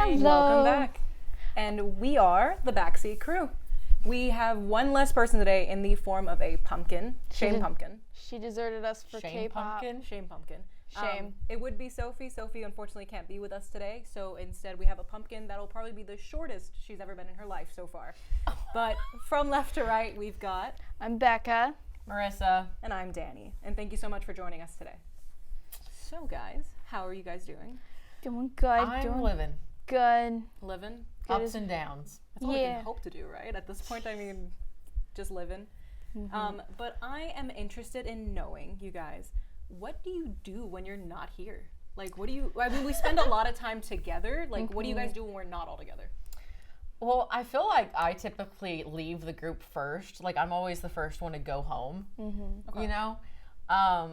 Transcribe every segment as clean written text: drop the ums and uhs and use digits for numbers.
Hi, Hello. welcome back. And we are the Backseat crew. We have one less person today in the form of a pumpkin. Shame pumpkin. She deserted us for Shame K-pop. pumpkin? Shame pumpkin. Shame. It would be Sophie. Sophie unfortunately can't be with us today, so instead we have a pumpkin that'll probably be the shortest she's ever been in her life so far. But from left to right, we've got, I'm Becca. Marissa. and I'm Danny. And thank you so much for joining us today. So guys, how are you guys doing? Doing good. I'm doing living. good. Living? Good Ups as- and downs. That's all we Yeah. can hope to do, right? At this point, I mean, just living. But I am interested in knowing, you guys, what do you do when you're not here? Like, what do you, I mean, we spend a lot of time together. Like, what do you guys do when we're not all together? Well, I feel like I typically leave the group first. Like, I'm always the first one to go home. Okay. You know? God,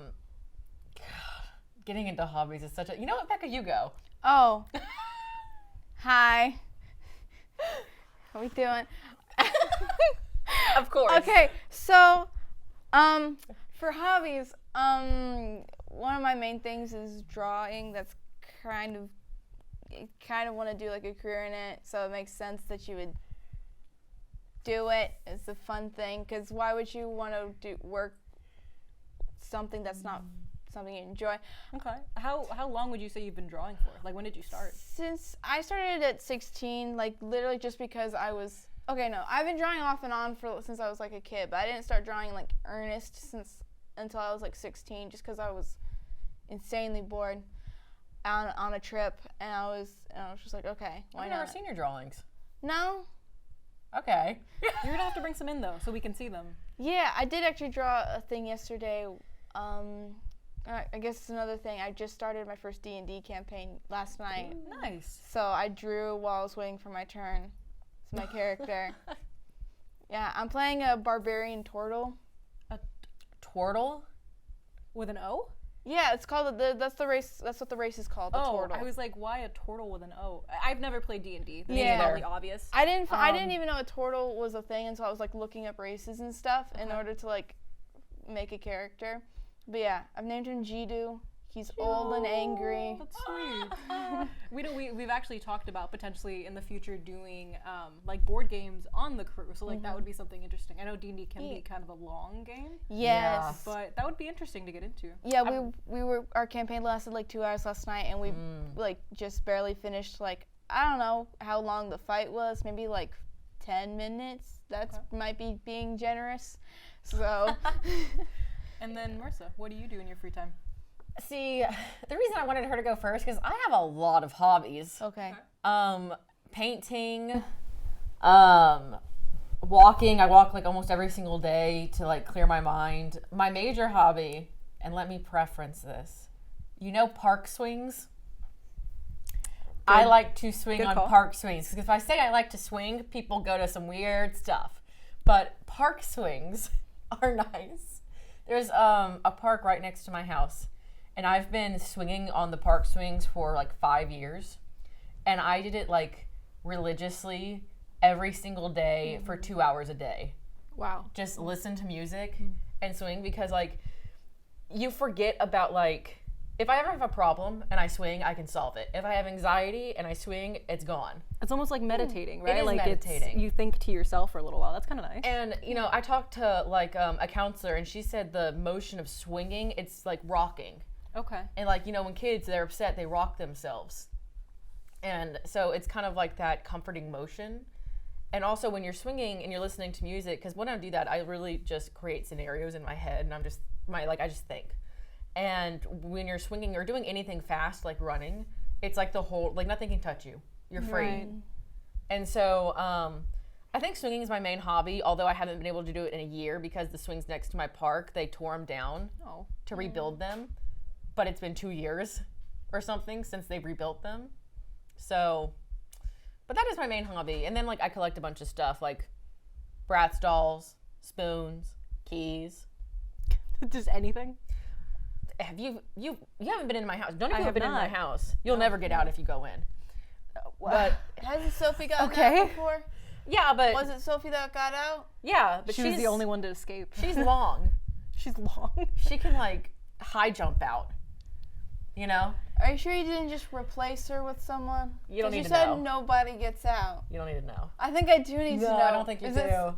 getting into hobbies is such a... You know what, Becca? You go. Oh. Hi. How we doing? Of course. Okay, so, for hobbies, one of my main things is drawing. That's kind of want to do like a career in it, so it makes sense that you would do it. It's a fun thing, because why would you want to work something that's not something you enjoy? Okay. How long would you say you've been drawing for? Like, when did you start? Since I started at 16, like literally just because I was, I've been drawing off and on since I was like a kid, but I didn't start drawing like earnest until I was like 16, just because I was insanely bored on a trip, and I was just like, okay, why I've not? never seen your drawings. No? Okay. You're gonna have to bring some in though, so we can see them. Yeah, I did actually draw a thing yesterday. I guess it's another thing. I just started my first D&D campaign last night. Nice. So I drew while I was waiting for my turn. It's my character. Yeah, I'm playing a barbarian turtle. Twirtle? With an O? Yeah, it's called that's the race. That's what the race is called. The turtle. I was like, why a turtle with an O? I've never played D&D. This Yeah. is probably obvious. I didn't even know a turtle was a thing until I was like looking up races and stuff in order to like make a character. But yeah, I've named him Jidu. He's old and angry. That's sweet. We've actually talked about potentially in the future doing like board games on the crew. So like that would be something interesting. I know D&D can be kind of a long game, Yes. but that would be interesting to get into. Yeah, our campaign lasted like 2 hours last night, and we like just barely finished. Like, I don't know how long the fight was, maybe like 10 minutes. That's might be being generous. So And then Marissa, what do you do in your free time? See, the reason I wanted her to go first, because I have a lot of hobbies. okay. Painting, walking. I walk like almost every single day to like clear my mind. My major hobby, and let me preference this, you know, park swings? I like to swing Good on call. park swings, because if I say I like to swing, people go to some weird stuff. But park swings are nice. There's a park right next to my house, and I've been swinging on the park swings for like 5 years, and I did it like religiously every single day for 2 hours a day. Wow. Just listen to music and swing, because like you forget about like, if I ever have a problem and I swing, I can solve it. If I have anxiety and I swing, it's gone. It's almost like meditating, right? is Like meditating. you think to yourself for a little while. That's kind of nice. And you know, I talked to like a counselor, and she said the motion of swinging, it's like rocking. Okay. And like, you know, when kids, they're upset, they rock themselves. And so it's kind of like that comforting motion. And also when you're swinging and you're listening to music, because when I do that, I really just create scenarios in my head, and I just think. And when you're swinging or doing anything fast, like running, it's like the whole, like nothing can touch you. You're free. Right. And so I think swinging is my main hobby, although I haven't been able to do it in a year because the swings next to my park, they tore them down to rebuild them. But it's been 2 years or something since they've rebuilt them. So, but that is my main hobby. And then like I collect a bunch of stuff like Bratz dolls, spoons, keys. Just anything? Have you haven't been in my house. None of I you have have been in my not. house. You'll never get out if you go in. But Hasn't Sophie gotten Okay. out before? yeah, but Was it Sophie that got out? yeah, but She was the only one to escape. She's long. She's long. She can like high jump out. You know? Are you sure you didn't just replace her with someone? You don't need to You said know. nobody gets out. You don't need to know. I think I do need to know. No, I don't think you Is do. this-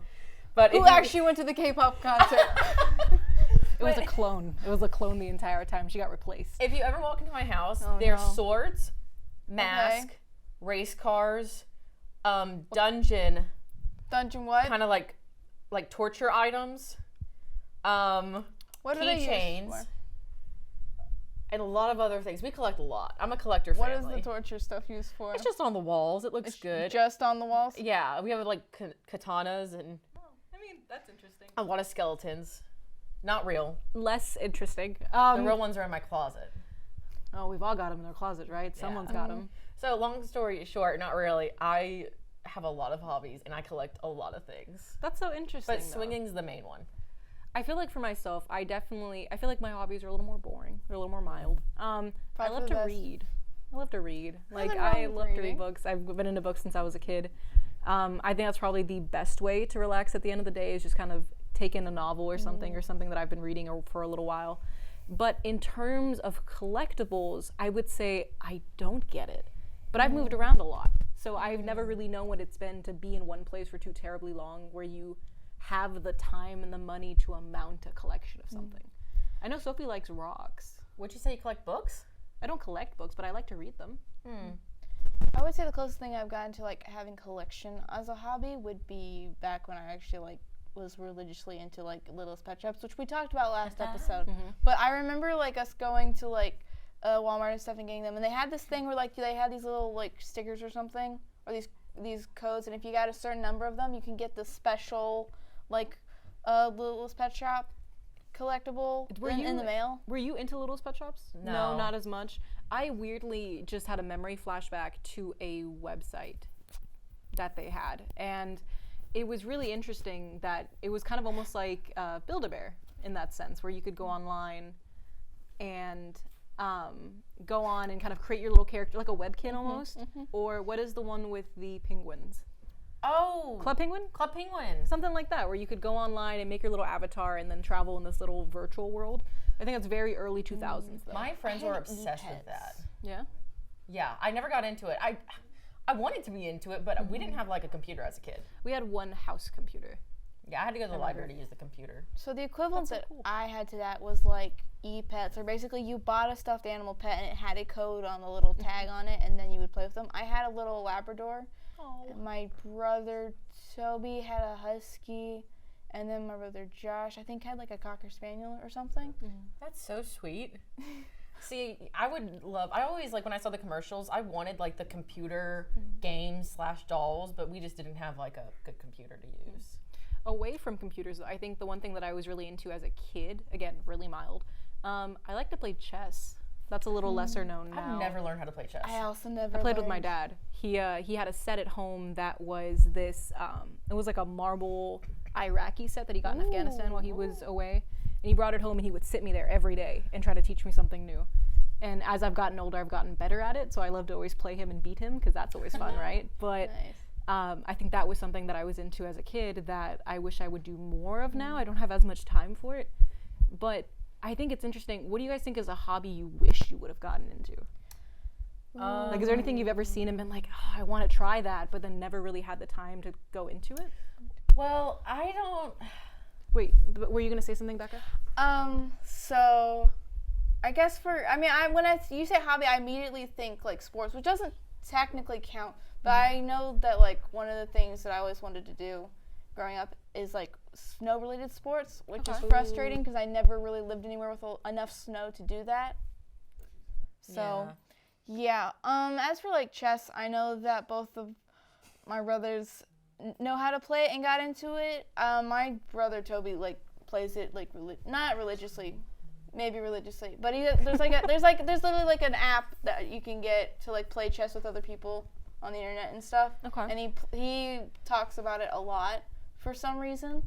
But Who actually went to the K-pop concert? It was a clone. It was a clone the entire time. She got replaced. If you ever walk into my house, Oh, there's no. swords, mask, race cars, dungeon, what? kind of like torture items, What do they use keychains, for? and a lot of other things. We collect a lot. I'm a collector What family. is the torture stuff used for? It's just on the walls. It looks good. Just on the walls? Yeah, we have like katanas and I mean, that's interesting. a lot of skeletons. Not real. Less interesting. The real ones are in my closet. Oh, we've all got them in our closet, right? Someone's got them. So long story short, not really. I have a lot of hobbies and I collect a lot of things. That's so interesting. But though. swinging's the main one. I feel like for myself, I feel like my hobbies are a little more boring. They're a little more mild. I Probably love for to the best. read. I love to read. Like Nothing wrong I with love to read reading. books. I've been into books since I was a kid. I think that's probably the best way to relax at the end of the day is just kind of take in a novel or something that I've been reading for a little while. But in terms of collectibles, I would say I don't get it. But I've moved around a lot. So I've never really known what it's been to be in one place for too terribly long where you have the time and the money to amount a collection of something. I know Sophie likes rocks. Would you say you collect books? I don't collect books, but I like to read them. I would say the closest thing I've gotten to like having collection as a hobby would be back when I actually like was religiously into like Littlest Pet Shops, which we talked about last episode. But I remember like us going to like Walmart and stuff and getting them, and they had this thing where like they had these little like stickers or something, or these codes, and if you got a certain number of them, you can get the special like Littlest Pet Shop collectible in the mail. Were you into Littlest Pet Shops? No. Not as much. I weirdly just had a memory flashback to a website that they had, and it was really interesting that it was kind of almost like Build-A-Bear in that sense, where you could go online and go on and kind of create your little character, like a webkin almost. Or what is the one with the penguins? Oh. Club Penguin? Club Penguin. Something like that, where you could go online and make your little avatar and then travel in this little virtual world. I think that's very early 2000s, though. My friends I were had obsessed with e-pets. that. Yeah? Yeah, I never got into it. I wanted to be into it, but we didn't have like a computer as a kid. We had one house computer. Yeah, I had to go to the library to use the computer. So the equivalent That's so that cool. I had to that was like e-pets, or basically you bought a stuffed animal pet and it had a code on the little tag on it, and then you would play with them. I had a little Labrador. And my brother Toby had a husky, and then my brother Josh, I think, had like a Cocker Spaniel or something. That's so sweet. See, I always, like, when I saw the commercials, I wanted, like, the computer games / dolls, but we just didn't have, like, a good computer to use. Away from computers, I think the one thing that I was really into as a kid, again, really mild, I like to play chess. That's a little lesser known now. I've never learned how to play chess. I also never I played with my learned. dad. He had a set at home that was this, it was like a marble Iraqi set that he got in Afghanistan while he was away. And he brought it home and he would sit me there every day and try to teach me something new. And as I've gotten older, I've gotten better at it. So I love to always play him and beat him because that's always fun, right? But Nice. I think that was something that I was into as a kid that I wish I would do more of now. I don't have as much time for it. But I think it's interesting. What do you guys think is a hobby you wish you would have gotten into? Like, is there anything you've ever seen and been like, oh, I want to try that, but then never really had the time to go into it? Well, I don't... Wait, were you going to say something, Becca? So I guess when you say hobby, I immediately think like sports, which doesn't technically count, but I know that like one of the things that I always wanted to do growing up is like snow-related sports, which is frustrating because I never really lived anywhere with enough snow to do that. So, yeah. As for like chess, I know that both of my brothers know how to play it and got into it. My brother Toby like plays it like not religiously, maybe religiously, but there's literally like an app that you can get to like play chess with other people on the internet and stuff. Okay. And he talks about it a lot for some reason.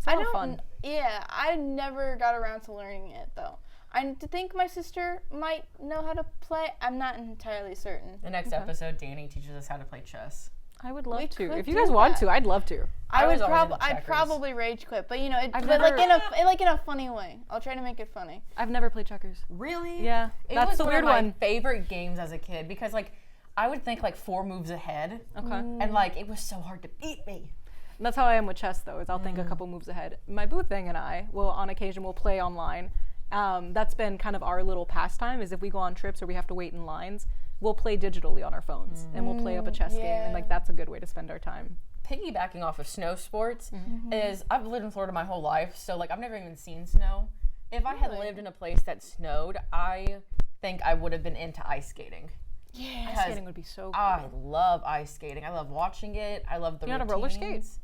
Sounds fun. Yeah, I never got around to learning it though. I think my sister might know how to play. I'm not entirely certain. The next episode, Danny teaches us how to play chess. I would love We to. could If you do guys want that. to, I'd love to. I was always into I'd checkers. probably rage quit, but you know, I've but never- like in a funny way. I'll try to make it funny. I've never played checkers. Really? Yeah, It that's was the one weird of my one. favorite games as a kid because like I would think like 4 moves ahead, Okay. and like it was so hard to beat me. That's how I am with chess, though. Is I'll think a couple moves ahead. My boo thing and I will, on occasion, will play online. That's been kind of our little pastime. Is if we go on trips or we have to wait in lines, we'll play digitally on our phones and we'll play up a chess game, and like that's a good way to spend our time. Piggybacking off of snow sports is I've lived in Florida my whole life, so like I've never even seen snow. If I had lived in a place that snowed, I think I would have been into ice skating. Yeah, Because skating would be so cool. I love ice skating. I love watching it. I love the You know how to roller skate? routines.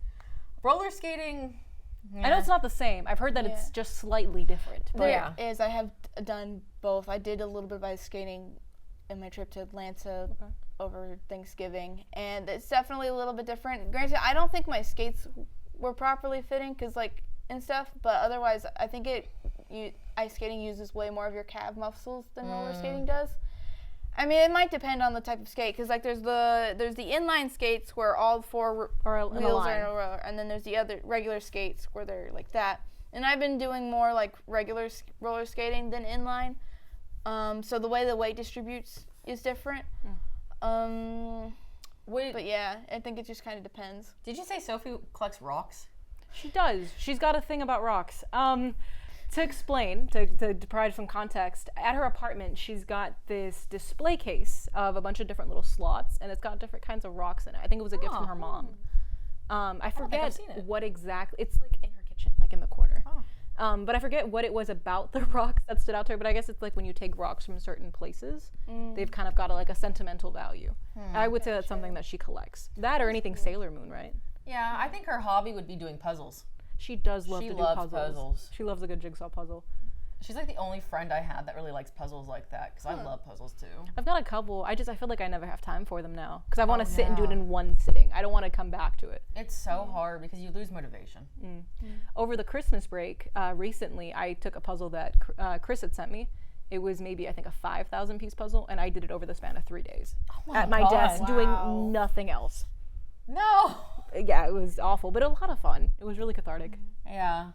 Roller skating. I know it's not the same. I've heard that it's just slightly different. But There is. I have done both. I did a little bit of ice skating in my trip to Atlanta over Thanksgiving, and it's definitely a little bit different. Granted, I don't think my skates were properly fitting because like and stuff, but otherwise, I think ice skating uses way more of your calf muscles than roller skating does. I mean, it might depend on the type of skate, because like there's the inline skates where all 4 wheels are in a row, and then there's the other regular skates where they're like that. And I've been doing more like regular roller skating than inline, so the way the weight distributes is different. But yeah, I think it just kind of depends. Did you say Sophie collects rocks? She does. She's got a thing about rocks. To explain, to provide some context, at her apartment, she's got this display case of a bunch of different little slots, and it's got different kinds of rocks in it. I think it was a gift from her mom. I forget what exactly. It's like in her kitchen, like in the corner. But I forget what it was about the rocks that stood out to her. But I guess it's like when you take rocks from certain places, they've kind of got a sentimental value. I would say that's something that she collects. That or anything Sailor Moon, right? Yeah, I think her hobby would be doing puzzles. She does love She to do loves puzzles. puzzles. She loves a good jigsaw puzzle. She's like the only friend I had that really likes puzzles like that, because I love puzzles too. I've got a couple. I feel like I never have time for them now because I want to sit and do it in one sitting. I don't want to come back to it. It's so hard because you lose motivation. Over the Christmas break, recently, I took a puzzle that Chris had sent me. It was maybe, I think, a 5,000 piece puzzle, and I did it over the span of 3 days at my desk doing nothing else. No. Yeah, it was awful, but a lot of fun. It was really cathartic. Yeah.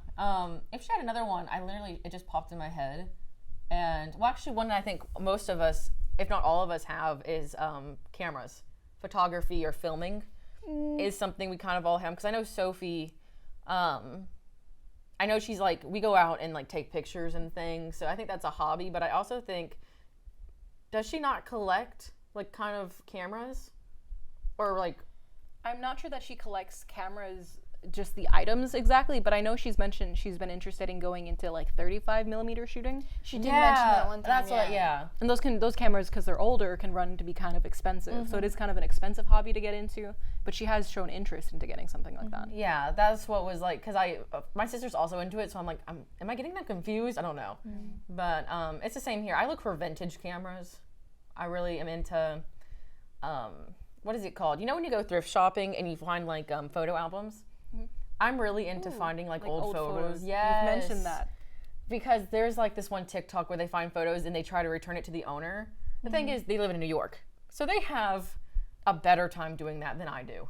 If she had another one, it just popped in my head. And, well, actually, one that I think most of us, if not all of us, have is cameras. Photography or filming is something we kind of all have. Because I know Sophie, I know she's like, we go out and like take pictures and things. So I think that's a hobby. But I also think, does she not collect like kind of cameras? Or like, I'm not sure that she collects cameras, just the items exactly, but I know she's mentioned she's been interested in going into like 35 millimeter shooting. She did mention that one time. That's what, yeah. And those cameras, because they're older, can run to be kind of expensive. So it is kind of an expensive hobby to get into, but she has shown interest into getting something like that. Yeah, that's what was like, because my sister's also into it, so I'm like, am I getting them confused? I don't know. But it's the same here. I look for vintage cameras. I really am into, what is it called? You know when you go thrift shopping and you find like photo albums? I'm really into finding like old photos. Yes. You've mentioned that. Because there's like this one TikTok where they find photos and they try to return it to the owner. The thing is, they live in New York. So they have a better time doing that than I do.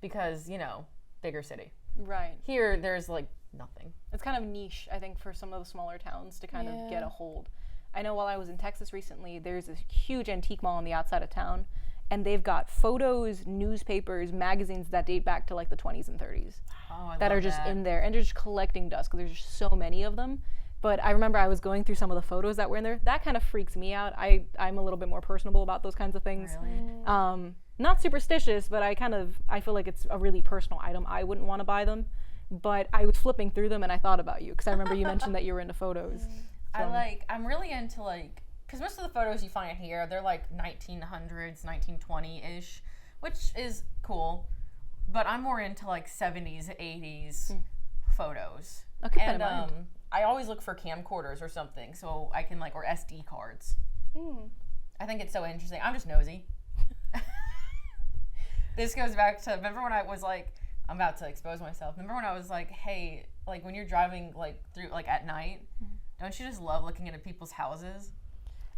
Because, you know, bigger city. Right. Here, there's like nothing. It's kind of niche, I think, for some of the smaller towns to kind of get a hold. I know while I was in Texas recently, there's this huge antique mall on the outside of town. And they've got photos, newspapers, magazines that date back to like the 20s and 30s that are just in there. And they're just collecting dust because there's just so many of them. But I remember I was going through some of the photos that were in there. That kind of freaks me out. I'm a little bit more personable about those kinds of things. Really? Not superstitious, but I feel like it's a really personal item. I wouldn't want to buy them. But I was flipping through them and I thought about you because I remember you mentioned that you were into photos. So. I'm really into like, because most of the photos you find here, they're like 1900s, 1920-ish, which is cool. But I'm more into like 70s, 80s photos. Okay, and I always look for camcorders or something, so I can like, or SD cards. I think it's so interesting. I'm just nosy. This goes back to, remember when I was like, I'm about to expose myself. Remember when I was like, hey, like when you're driving like through, like at night, don't you just love looking into people's houses?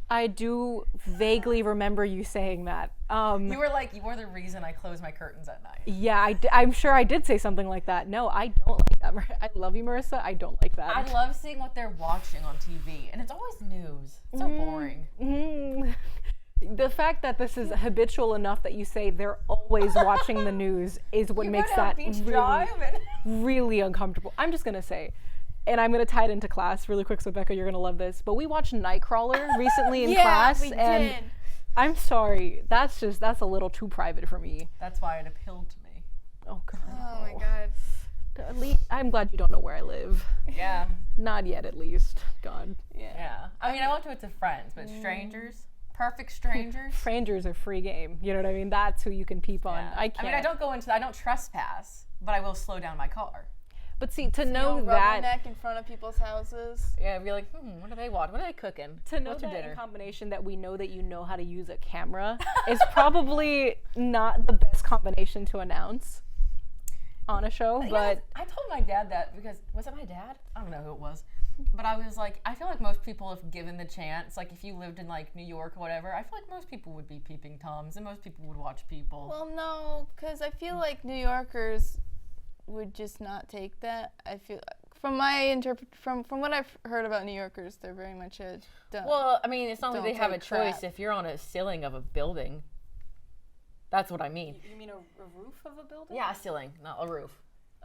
I do vaguely remember you saying that. You were the reason I close my curtains at night. Yeah, I'm sure I did say something like that. No, I don't like that. I love you, Marissa. I don't like that. I love seeing what they're watching on TV, and it's always news. It's so boring. The fact that this is habitual enough that you say they're always watching the news is what makes that really uncomfortable. I'm just gonna say, and I'm gonna tie it into class really quick, so Becca, you're gonna love this. But we watched Nightcrawler recently in class, and I'm sorry, that's a little too private for me. That's why it appealed to me. Oh God. Oh my God. At least, I'm glad you don't know where I live. Yeah. Not yet, at least. God. Yeah. I mean, I went to it to friends, but strangers, perfect strangers. Strangers are free game. You know what I mean? That's who you can peep on. Yeah. I can't. I mean, I don't trespass, but I will slow down my car. But see, to know that rubberneck in front of people's houses. Yeah, be like, what are they watching? What are they cooking? To know that in combination that we know that you know how to use a camera is probably not the best combination to announce on a show. But I told my dad that because, was it my dad? I don't know who it was. But I was like, I feel like most people, if given the chance, like if you lived in like New York or whatever, I feel like most people would be peeping Toms and most people would watch people. Well, no, because I feel like New Yorkers would just not take that. I feel from what I've heard about New Yorkers, they're very much a well, I mean, it's not like they have a crap. choice if you're on a ceiling of a building. That's what I mean. You mean a roof of a building? Yeah, a ceiling, not a roof.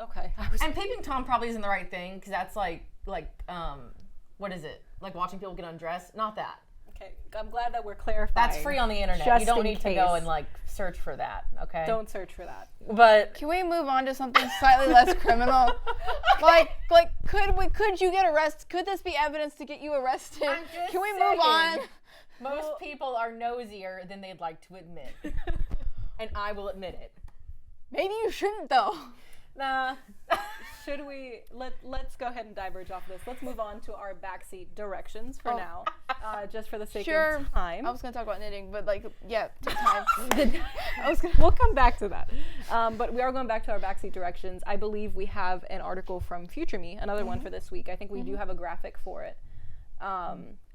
Okay. And peeping Tom probably isn't the right thing because that's like what is it? Like watching people get undressed? Not that. Okay, I'm glad that we're clarifying. That's free on the internet. Just you don't in need to case. go and like search for that. Okay. Don't search for that. But Can we move on to something slightly less criminal? Like could you get arrested? Could this be evidence to get you arrested? I'm just Can we saying, move on? Most people are nosier than they'd like to admit. And I will admit it. Maybe you shouldn't though. Nah. Should we let's go ahead and diverge off this. Let's move on to our backseat directions for now, just for the sake of time. I was gonna talk about knitting, but take time. We'll come back to that. But we are going back to our backseat directions. I believe we have an article from Future Me, another one for this week. I think we do have a graphic for it.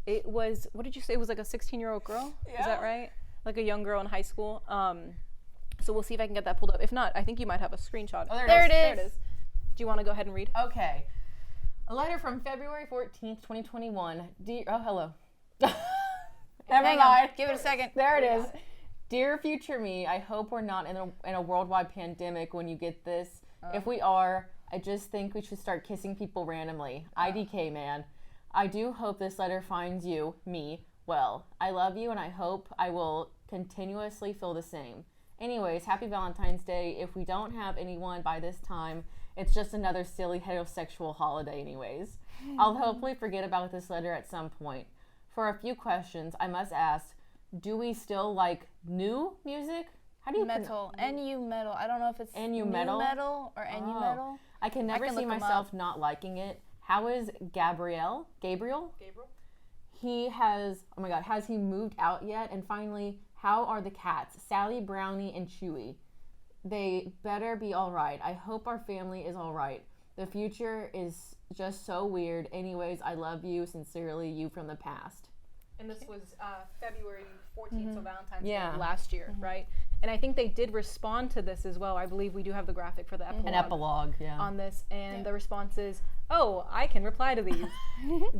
It was, what did you say? It was like a 16-year-old girl? Yeah. Is that right? Like a young girl in high school. So we'll see if I can get that pulled up. If not, I think you might have a screenshot. Oh, there it is. There it is. Do you want to go ahead and read? Okay. A letter from February 14th, 2021. Hello. Never mind. Give it a second. There it is. Dear future me, I hope we're not in a worldwide pandemic when you get this. If we are, I just think we should start kissing people randomly. IDK, man. I do hope this letter finds you, me, well. I love you and I hope I will continuously feel the same. Anyways, happy Valentine's Day. If we don't have anyone by this time, it's just another silly heterosexual holiday anyways. I'll hopefully forget about this letter at some point. For a few questions, I must ask, do we still like new music? How do you metal? NU metal. I don't know if it's NU new metal or NU metal. I can never see myself not liking it. How is Gabriel? He has, oh my God, has he moved out yet? And finally, how are the cats? Sally, Brownie, and Chewy. They better be all right. I hope our family is all right. The future is just so weird. Anyways, I love you. Sincerely, you from the past. And this was February 14th, so Valentine's Day last year, right? And I think they did respond to this as well. I believe we do have the graphic for the epilogue. An epilogue, on this. And the response is, oh, I can reply to these.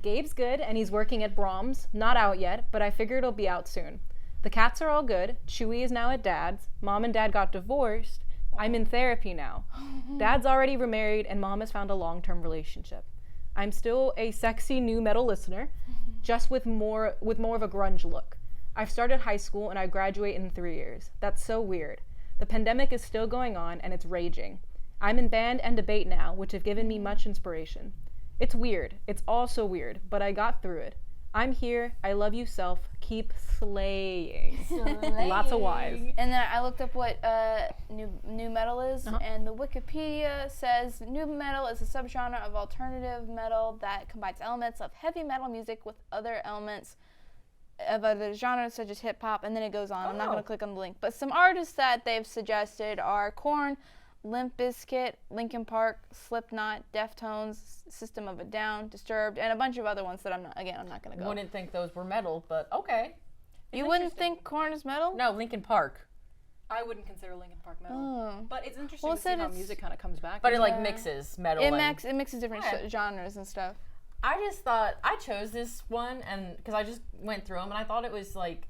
Gabe's good, and he's working at Brahms. Not out yet, but I figure it'll be out soon. The cats are all good. Chewy is now at Dad's. Mom and Dad got divorced. I'm in therapy now. Dad's already remarried, and Mom has found a long-term relationship. I'm still a sexy new metal listener, just with more of a grunge look. I've started high school, and I graduate in 3 years. That's so weird. The pandemic is still going on, and it's raging. I'm in band and debate now, which have given me much inspiration. It's weird. It's all so weird, but I got through it. I'm here. I love you, self. Keep slaying. Lots of Y's. And then I looked up what new metal is, and the Wikipedia says new metal is a subgenre of alternative metal that combines elements of heavy metal music with other elements of other genres such as hip hop, and then it goes on. I'm not going to click on the link, but some artists that they've suggested are Korn, Limp Bizkit, Linkin Park, Slipknot, Deftones, System of a Down, Disturbed, and a bunch of other ones that I'm not going to go. Wouldn't think those were metal, but okay. You wouldn't think Korn is metal? No, Linkin Park. I wouldn't consider Linkin Park metal. Oh. But it's interesting to see how music kind of comes back. But it like mixes metal it mixes different genres and stuff. I just thought, I chose this one and because I just went through them and I thought it was like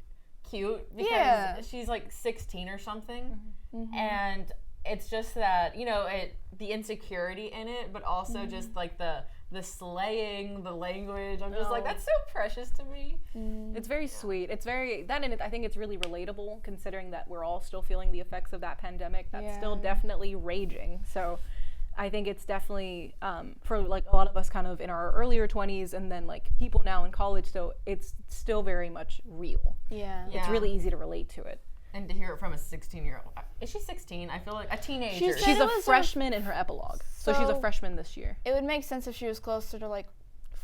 cute because she's like 16 or something. Mm-hmm. And it's just that, you know, the insecurity in it, but also just like the slaying, the language. I'm just like, that's so precious to me. It's very sweet. It's very, I think it's really relatable considering that we're all still feeling the effects of that pandemic that's still definitely raging. So I think it's definitely, for like a lot of us kind of in our earlier 20s and then like people now in college, so it's still very much real. Yeah. It's really easy to relate to it. And to hear it from a 16-year-old. Is she 16? I feel like a teenager. She's a freshman in her epilogue. So she's a freshman this year. It would make sense if she was closer to like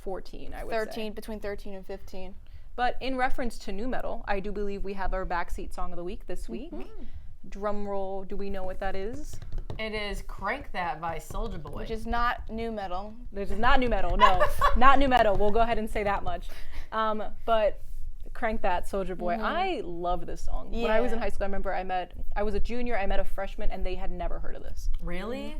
14, I would 13, say. Between 13 and 15. But in reference to nu metal, I do believe we have our Backseat song of the week this week. Drum roll, do we know what that is? It is Crank That by Soulja Boy. Which is not nu metal. This is not nu metal, no. Not nu metal, we'll go ahead and say that much. But Crank That, Soulja Boy. I love this song. When I was in high school, I remember I was a junior, I met a freshman, and they had never heard of this. Really?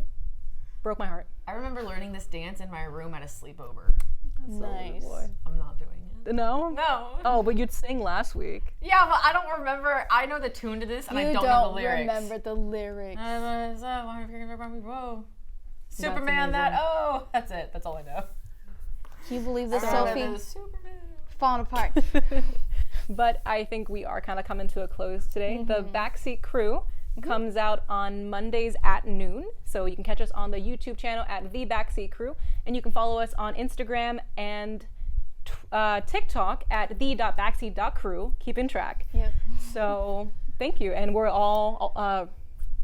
Broke my heart. I remember learning this dance in my room at a sleepover. That's nice. I'm not doing it. No? No. Oh, but you'd sing last week. Yeah, but I don't remember. I know the tune to this, and I don't know the lyrics. You don't remember the lyrics. Whoa. Superman that, oh. That's it. That's all I know. Can you believe this, Sophie? Superman. Falling apart. But I think we are kind of coming to a close today. The Backseat Crew comes out on Mondays at noon. So you can catch us on the YouTube channel at The Backseat Crew. And you can follow us on Instagram and TikTok at the.backseat.crew. Keeping track. Yep. So thank you. And we're all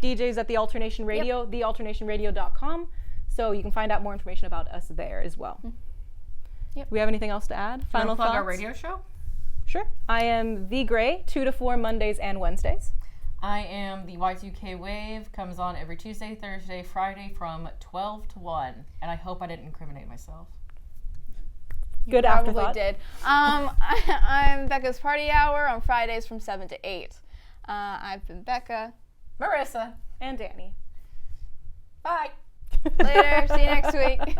DJs at The Alternation Radio, thealternationradio.com. So you can find out more information about us there as well. Yep. Do we have anything else to add? Final thoughts? Our radio show? Sure. I am The Gray, 2 to 4 Mondays and Wednesdays. I am the Y2K Wave, comes on every Tuesday, Thursday, Friday from 12 to 1. And I hope I didn't incriminate myself. Good Probably afterthought. Did. I'm Becca's Party Hour on Fridays from 7 to 8. I've been Becca. Marissa. And Danny. Bye. Later. See you next week.